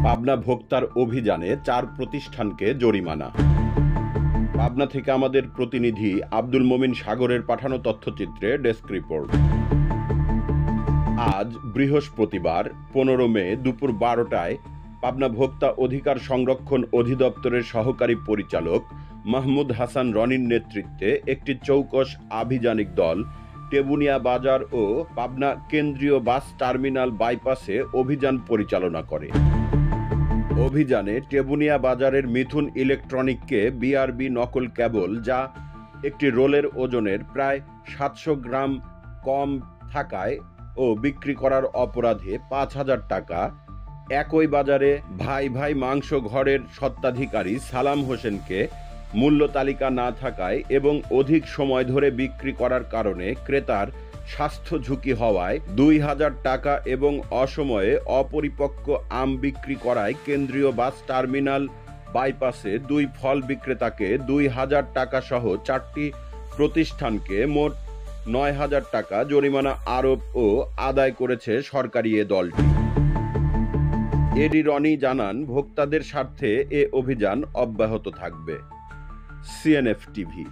পাবনা ভোক্তার অভিযানে 4 প্রতিষ্ঠানকে জরিমানা। পাবনা থেকে আমাদের প্রতিনিধি আব্দুল মোমিন সাগরের পাঠানো তথ্যচিত্রে ডেস্ক রিপোর্ট। আজ বৃহস্পতিবার 15 মে দুপুর 12টায় পাবনা ভোক্তা অধিকার সংরক্ষণ অধিদপ্তরের সহকারী পরিচালক মাহমুদ হাসান রনির নেতৃত্বে একটি চৌকস আভিযানিক দল টেবুনিয়া বাজার ও পাবনা কেন্দ্রীয় বাস টার্মিনাল বাইপাসে অভিযান পরিচালনা করে। অভিযানে টেবুনিয়া বাজারের মিথুন ইলেকট্রনিককে বিআরবি নকল কেবল, যা একটি রোলের ওজনের প্রায় 700 গ্রাম কম থাকায় ও বিক্রি করার অপরাধে 5,000 টাকা, একই বাজারে ভাই ভাই মাংস ঘরের স্বত্বাধিকারী সালাম হোসেনকে মূল্য তালিকা না থাকায় এবং অধিক সময় ধরে বিক্রি করার কারণে ক্রেতার স্বাস্থ্য ঝুঁকি হওয়ায় 2,000 টাকা এবং অসময়ে অপরিপক্ক আম বিক্রি করায় কেন্দ্রীয় বাস টার্মিনাল বাইপাসে 2 ফল বিক্রেতাকে 2,000 টাকা সহ 4টি প্রতিষ্ঠানকে মোট 9,000 টাকা জরিমানা আরোপ ও আদায় করেছে সরকারি এ দলটি। এডি রনি জানান, ভোক্তাদের স্বার্থে এ অভিযান অব্যাহত থাকবে। CNF TV.